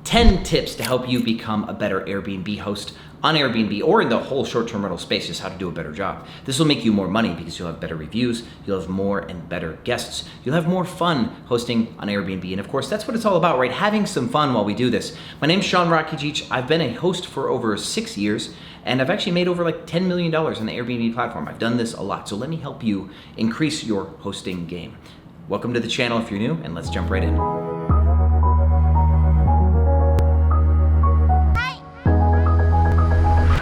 10 tips to help you become a better Airbnb host on Airbnb or in the whole short-term rental space, just how to do a better job. This will make you more money because you'll have better reviews, you'll have more and better guests, you'll have more fun hosting on Airbnb. And of course, that's what it's all about, right? Having some fun while we do this. My name's Rakidzich. I've been a host for over 6 years, and I've actually made over like $10 million on the Airbnb platform. I've done this a lot. So let me help you increase your hosting game. Welcome to the channel if you're new, and let's jump right in.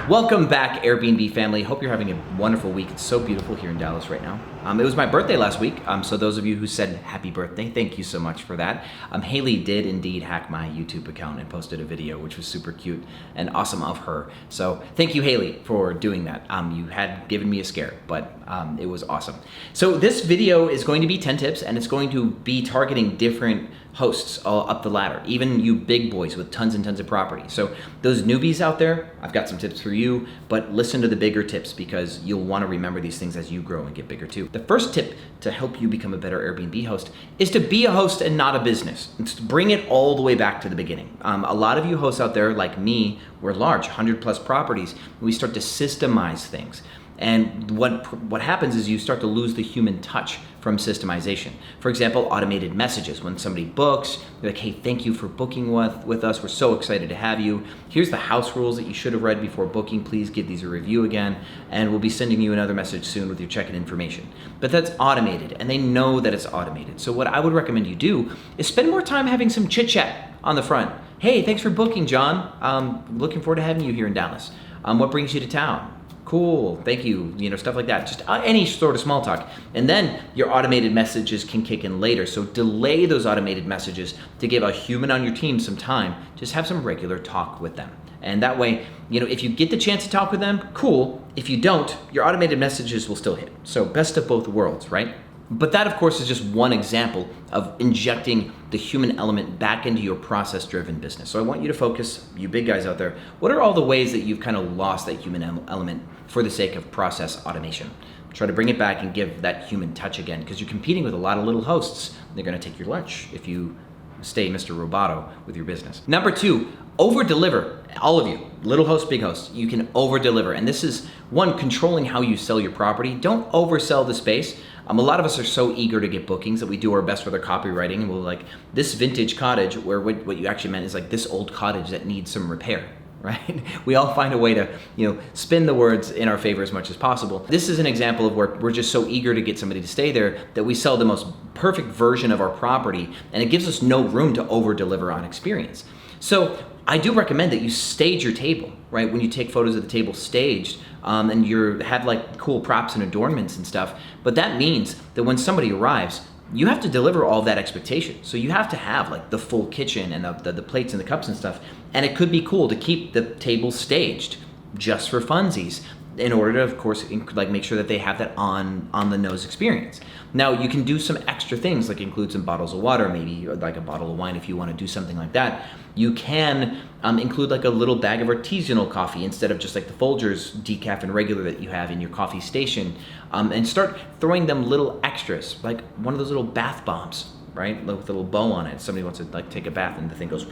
Welcome back, Airbnb family. Hope you're having a wonderful week. It's so beautiful here in Dallas right now. It was my birthday last week, so those of you who said happy birthday, thank you so much for that. Haley did indeed hack my YouTube account and posted a video, which was super cute and awesome of her. So thank you, Haley, for doing that. You had given me a scare, but it was awesome. So this video is going to be 10 tips, and it's going to be targeting different hosts up the ladder, even you big boys with tons and tons of property. So those newbies out there, I've got some tips for you, but listen to the bigger tips because you'll want to remember these things as you grow and get bigger too. The first tip to help you become a better Airbnb host is to be a host and not a business. It's to bring it all the way back to the beginning. A lot of you hosts out there, like me, we're large, 100+ properties. We start to systemize things. And what happens is you start to lose the human touch from systemization. For example, automated messages. When somebody books, they're like, hey, thank you for booking with us. We're so excited to have you. Here's the house rules that you should have read before booking. Please give these a review again. And we'll be sending you another message soon with your check-in information. But that's automated, and they know that it's automated. So what I would recommend you do is spend more time having some chit-chat on the front. Hey, thanks for booking, John. Looking forward to having you here in Dallas. What brings you to town? Cool, thank you, stuff like that. Just any sort of small talk. And then your automated messages can kick in later. So delay those automated messages to give a human on your team some time. Just have some regular talk with them. And that way, if you get the chance to talk with them, cool. If you don't, your automated messages will still hit. So best of both worlds, right? But that, of course, is just one example of injecting the human element back into your process-driven business. So I want you to focus, you big guys out there, what are all the ways that you've kind of lost that human element for the sake of process automation? Try to bring it back and give that human touch again, because you're competing with a lot of little hosts. They're going to take your lunch if you stay Mr. Roboto with your business. Number 2, over-deliver. All of you, little hosts, big hosts, you can over-deliver. And this is, one, controlling how you sell your property. Don't oversell the space. A lot of us are so eager to get bookings that we do our best with our copywriting, and we'll like, this vintage cottage, where what you actually meant is like this old cottage that needs some repair, right? We all find a way to, spin the words in our favor as much as possible. This is an example of where we're just so eager to get somebody to stay there that we sell the most perfect version of our property, and it gives us no room to over-deliver on experience. So I do recommend that you stage your table, right? When you take photos of the table staged, and you have like cool props and adornments and stuff. But that means that when somebody arrives, you have to deliver all that expectation. So you have to have like the full kitchen and the plates and the cups and stuff. And it could be cool to keep the table staged just for funsies, in order to, of course, make sure that they have that on the nose experience. Now, you can do some extra things, like include some bottles of water, maybe like a bottle of wine if you want to do something like that. You can include like a little bag of artisanal coffee instead of just like the Folgers decaf and regular that you have in your coffee station, and start throwing them little extras, like one of those little bath bombs, right, with a little bow on it. Somebody wants to like take a bath and the thing goes,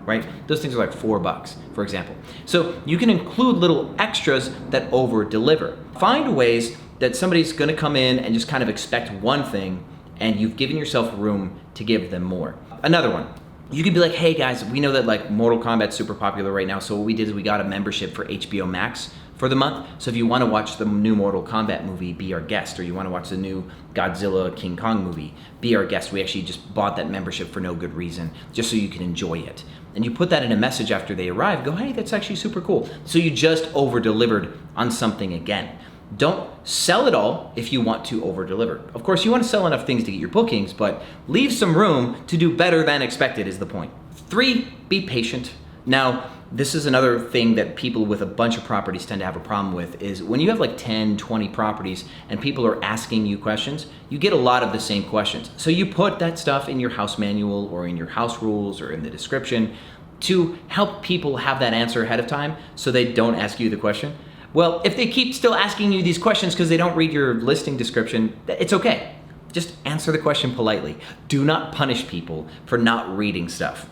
right? Those things are like $4, for example. So you can include little extras that over-deliver. Find ways that somebody's gonna come in and just kind of expect one thing, and you've given yourself room to give them more. Another one, you could be like, hey guys, we know that like Mortal Kombat's super popular right now, so what we did is we got a membership for HBO Max for the month. So if you wanna watch the new Mortal Kombat movie, be our guest, or you wanna watch the new Godzilla King Kong movie, be our guest. We actually just bought that membership for no good reason, just so you can enjoy it. And you put that in a message after they arrive, go, hey, that's actually super cool. So you just over-delivered on something again. Don't sell it all if you want to over-deliver. Of course, you want to sell enough things to get your bookings, but leave some room to do better than expected is the point. 3, be patient. Now, this is another thing that people with a bunch of properties tend to have a problem with, is when you have like 10, 20 properties and people are asking you questions, you get a lot of the same questions. So you put that stuff in your house manual or in your house rules or in the description to help people have that answer ahead of time so they don't ask you the question. Well, if they keep still asking you these questions because they don't read your listing description, it's okay. Just answer the question politely. Do not punish people for not reading stuff.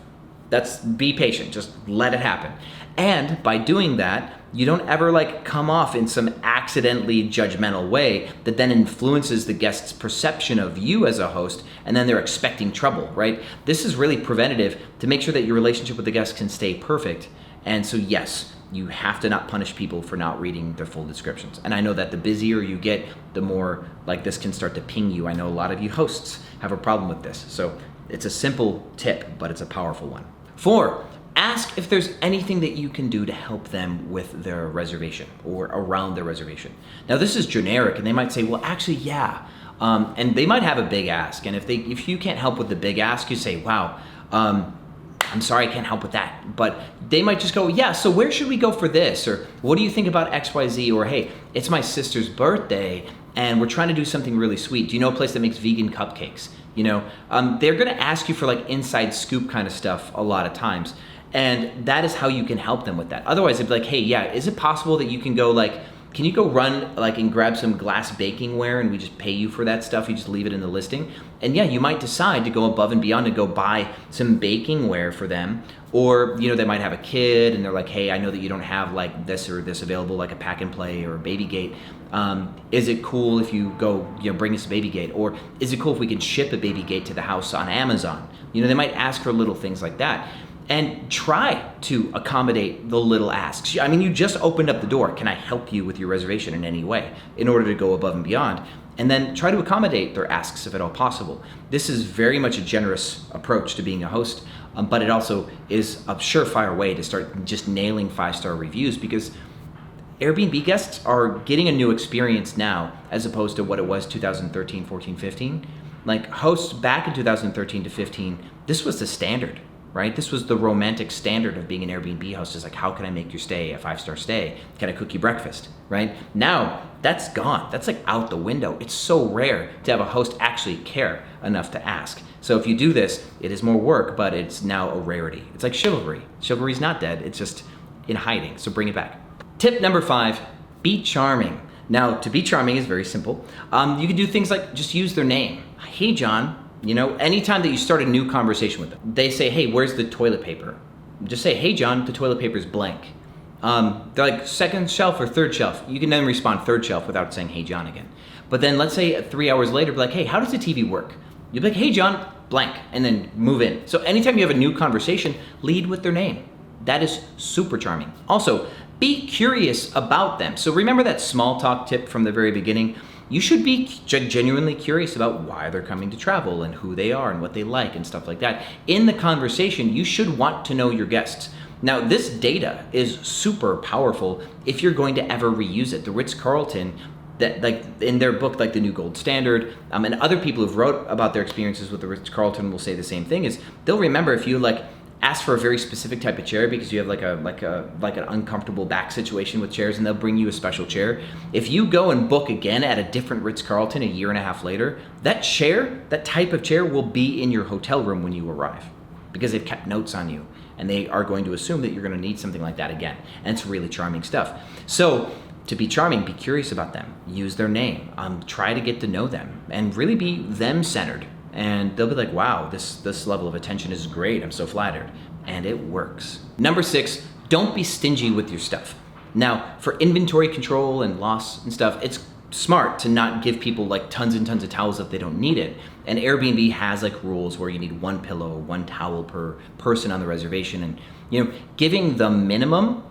Be patient, just let it happen. And by doing that, you don't ever like come off in some accidentally judgmental way that then influences the guest's perception of you as a host, and then they're expecting trouble, right? This is really preventative to make sure that your relationship with the guest can stay perfect. And so yes, you have to not punish people for not reading their full descriptions. And I know that the busier you get, the more like this can start to ping you. I know a lot of you hosts have a problem with this. So it's a simple tip, but it's a powerful one. 4, ask if there's anything that you can do to help them with their reservation or around their reservation. Now this is generic, and they might say, well, actually, yeah. And they might have a big ask. And if you can't help with the big ask, you say, wow, I'm sorry, I can't help with that. But they might just go, yeah, so where should we go for this? Or what do you think about XYZ? Or hey, it's my sister's birthday and we're trying to do something really sweet. Do you know a place that makes vegan cupcakes? You know, they're gonna ask you for like inside scoop kind of stuff a lot of times. And that is how you can help them with that. Otherwise, they'd be like, hey, yeah, is it possible that you can go like, can you go run like and grab some glass baking ware and we just pay you for that stuff? You just leave it in the listing. And yeah, you might decide to go above and beyond and go buy some baking ware for them. Or, you know, they might have a kid and they're like, hey, I know that you don't have like this or this available, like a pack and play or a baby gate. Is it cool if you go, you know, bring us a baby gate? Or is it cool if we can ship a baby gate to the house on Amazon? You know, they might ask for little things like that. And try to accommodate the little asks. I mean, you just opened up the door. Can I help you with your reservation in any way in order to go above and beyond? And then try to accommodate their asks if at all possible. This is very much a generous approach to being a host, but it also is a surefire way to start just nailing 5-star reviews, because Airbnb guests are getting a new experience now as opposed to what it was 2013, 14, 15. Like hosts back in 2013 to 15, this was the standard. Right? This was the romantic standard of being an Airbnb host, is like, how can I make your stay a 5-star stay? Can I cook you breakfast? Right? Now, that's gone. That's like out the window. It's so rare to have a host actually care enough to ask. So if you do this, it is more work, but it's now a rarity. It's like chivalry. Chivalry's not dead. It's just in hiding. So bring it back. Tip number 5, be charming. Now, to be charming is very simple. You can do things like just use their name. Hey, John. You know, anytime that you start a new conversation with them, they say, hey, where's the toilet paper? Just say, hey, John, the toilet paper is blank. They're like second shelf or third shelf. You can then respond third shelf without saying, hey, John again. But then let's say 3 hours later, be like, hey, how does the TV work? You'll be like, hey, John, blank, and then move in. So anytime you have a new conversation, lead with their name. That is super charming. Also, be curious about them. So remember that small talk tip from the very beginning? You should be genuinely curious about why they're coming to travel and who they are and what they like and stuff like that. In the conversation, you should want to know your guests. Now, this data is super powerful if you're going to ever reuse it. The Ritz-Carlton, that like in their book, like The New Gold Standard, and other people who've wrote about their experiences with the Ritz-Carlton will say the same thing, is they'll remember if you like ask for a very specific type of chair because you have like an uncomfortable back situation with chairs, and they'll bring you a special chair. If you go and book again at a different Ritz-Carlton a year and a half later, that chair, that type of chair, will be in your hotel room when you arrive because they've kept notes on you, and they are going to assume that you're going to need something like that again. And it's really charming stuff. So to be charming, be curious about them, use their name, try to get to know them, and really be them-centered. And they'll be like, wow, this level of attention is great. I'm so flattered. And it works. Number 6, don't be stingy with your stuff. Now, for inventory control and loss and stuff, it's smart to not give people like tons and tons of towels if they don't need it. And Airbnb has like rules where you need 1 pillow, 1 towel per person on the reservation. And, you know, giving the minimum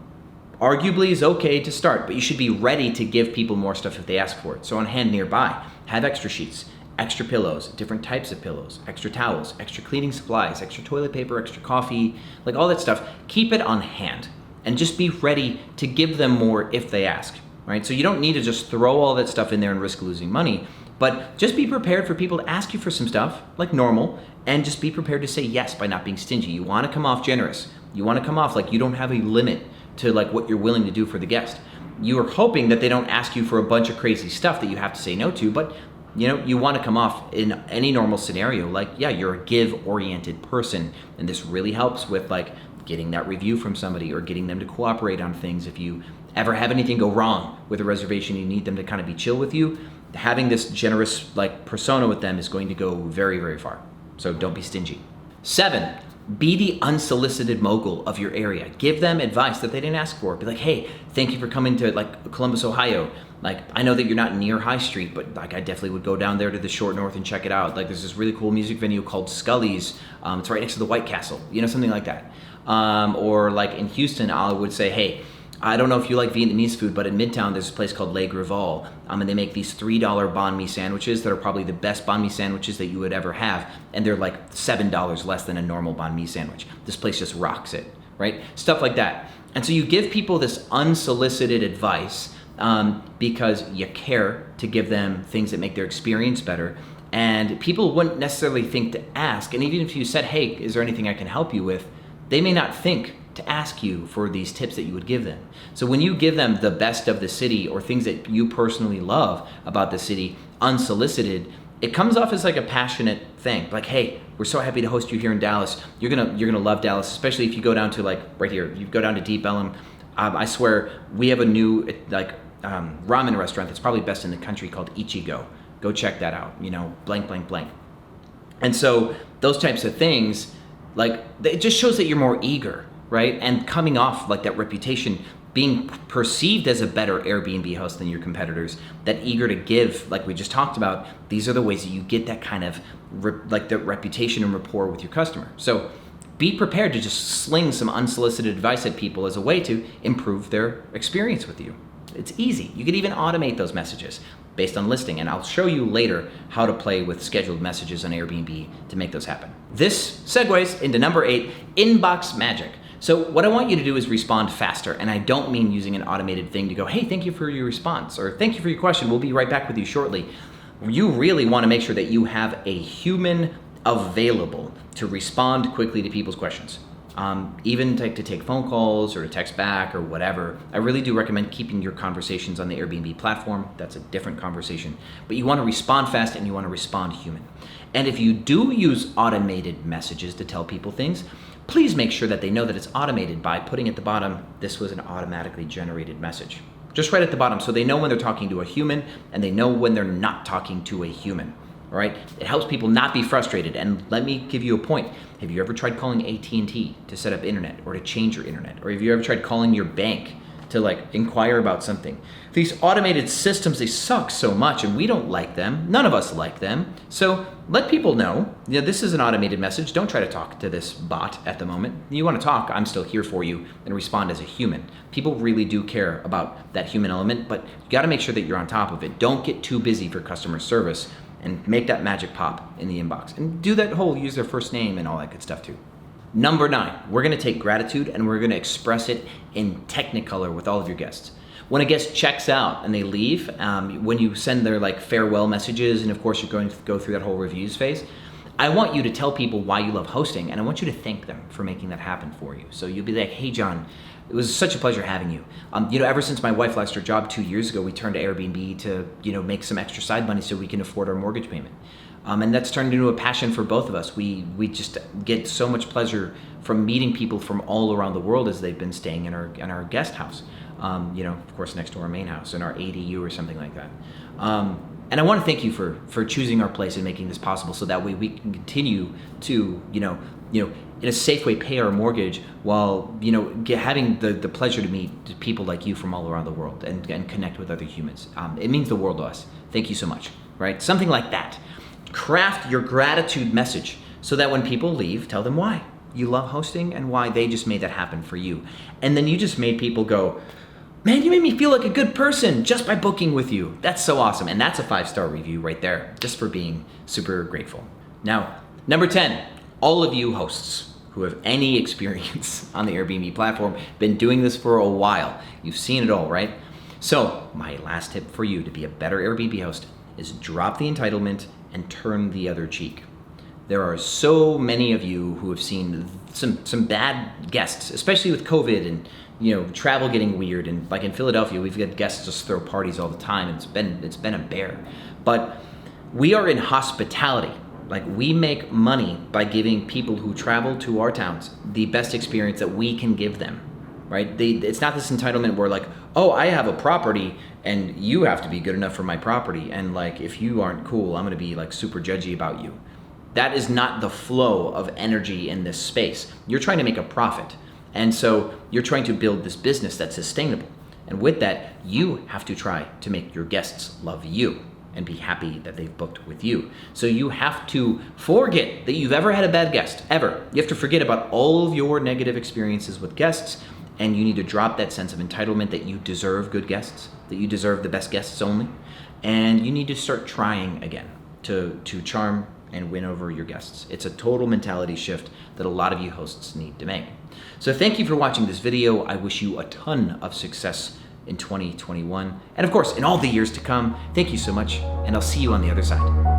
arguably is okay to start, but you should be ready to give people more stuff if they ask for it. So on hand nearby, have extra sheets, extra pillows, different types of pillows, extra towels, extra cleaning supplies, extra toilet paper, extra coffee, like all that stuff. Keep it on hand and just be ready to give them more if they ask, right? So you don't need to just throw all that stuff in there and risk losing money, but just be prepared for people to ask you for some stuff like normal, and just be prepared to say yes by not being stingy. You want to come off generous. You want to come off like you don't have a limit to like what you're willing to do for the guest. You are hoping that they don't ask you for a bunch of crazy stuff that you have to say no to, but you know, you want to come off in any normal scenario like, yeah, you're a give-oriented person, and this really helps with like getting that review from somebody or getting them to cooperate on things. If you ever have anything go wrong with a reservation, you need them to kind of be chill with you. Having this generous like persona with them is going to go very, very far. So don't be stingy. 7, Be the unsolicited mogul of your area. Give them advice that they didn't ask for. Be like, hey, thank you for coming to like Columbus, Ohio. Like, I know that you're not near High Street, but like I definitely would go down there to the Short North and check it out. Like, there's this really cool music venue called Scully's. It's right next to the White Castle, something like that. Or like in Houston, I would say, hey, I don't know if you like Vietnamese food, but in Midtown, there's a place called Le Graval, and they make these $3 banh mi sandwiches that are probably the best banh mi sandwiches that you would ever have, and they're like $7 less than a normal banh mi sandwich. This place just rocks it, right? Stuff like that. And so you give people this unsolicited advice because you care to give them things that make their experience better, and people wouldn't necessarily think to ask, and even if you said, hey, is there anything I can help you with, they may not think to ask you for these tips that you would give them. So when you give them the best of the city or things that you personally love about the city unsolicited, it comes off as like a passionate thing. Like, hey, we're so happy to host you here in Dallas. You're gonna love Dallas, especially if you go down to like right here. You go down to Deep Ellum. I swear we have a new ramen restaurant that's probably best in the country called Ichigo. Go check that out. Blank, blank, blank. And so those types of things, like, it just shows that you're more eager, right? And coming off like that reputation, being perceived as a better Airbnb host than your competitors, that eager to give, like we just talked about, these are the ways that you get that kind of the reputation and rapport with your customer. So be prepared to just sling some unsolicited advice at people as a way to improve their experience with you. It's easy. You could even automate those messages based on listing, and I'll show you later how to play with scheduled messages on Airbnb to make those happen. This segues into number 8, inbox magic. So what I want you to do is respond faster, and I don't mean using an automated thing to go, hey, thank you for your response, or thank you for your question, we'll be right back with you shortly. You really want to make sure that you have a human available to respond quickly to people's questions. Even to take phone calls or to text back or whatever. I really do recommend keeping your conversations on the Airbnb platform. That's a different conversation. But you want to respond fast and you want to respond human. And if you do use automated messages to tell people things, please make sure that they know that it's automated by putting at the bottom, this was an automatically generated message. Just right at the bottom, so they know when they're talking to a human and they know when they're not talking to a human. All right, it helps people not be frustrated. And let me give you a point. Have you ever tried calling AT&T to set up internet or to change your internet? Or have you ever tried calling your bank to like inquire about something? These automated systems, they suck so much and we don't like them. None of us like them. So let people know, this is an automated message. Don't try to talk to this bot at the moment. You want to talk, I'm still here for you, and respond as a human. People really do care about that human element, but you got to make sure that you're on top of it. Don't get too busy for customer service, and make that magic pop in the inbox. And do that whole use their first name and all that good stuff too. Number 9, we're gonna take gratitude and we're gonna express it in Technicolor with all of your guests. When a guest checks out and they leave, when you send their like farewell messages, and of course you're going to go through that whole reviews phase, I want you to tell people why you love hosting, and I want you to thank them for making that happen for you. So you'll be like, hey John, it was such a pleasure having you. Ever since my wife lost her job 2 years ago, we turned to Airbnb to, make some extra side money so we can afford our mortgage payment. And that's turned into a passion for both of us. We just get so much pleasure from meeting people from all around the world as they've been staying in our guest house. Of course, next to our main house in our ADU or something like that. And I want to thank you for choosing our place and making this possible, so that way we can continue to, in a safe way, pay our mortgage while, having the pleasure to meet people like you from all around the world and connect with other humans. It means the world to us. Thank you so much, right? Something like that. Craft your gratitude message so that when people leave, tell them why you love hosting and why they just made that happen for you. And then you just made people go, man, you made me feel like a good person just by booking with you. That's so awesome. And that's a 5-star review right there, just for being super grateful. Now, number 10, all of you hosts who have any experience on the Airbnb platform, been doing this for a while. You've seen it all, right? So my last tip for you to be a better Airbnb host is drop the entitlement and turn the other cheek. There are so many of you who have seen some bad guests, especially with COVID and travel getting weird, and like in Philadelphia, we've got guests just throw parties all the time, and it's been a bear. But we are in hospitality. Like, we make money by giving people who travel to our towns the best experience that we can give them, right? It's not this entitlement where like, oh, I have a property and you have to be good enough for my property, and like if you aren't cool, I'm gonna be like super judgy about you. That is not the flow of energy in this space. You're trying to make a profit. And so you're trying to build this business that's sustainable. And with that, you have to try to make your guests love you and be happy that they've booked with you. So you have to forget that you've ever had a bad guest, ever. You have to forget about all of your negative experiences with guests, and you need to drop that sense of entitlement that you deserve good guests, that you deserve the best guests only, and you need to start trying again to charm and win over your guests. It's a total mentality shift that a lot of you hosts need to make. So thank you for watching this video. I wish you a ton of success in 2021. And of course, in all the years to come. Thank you so much, and I'll see you on the other side.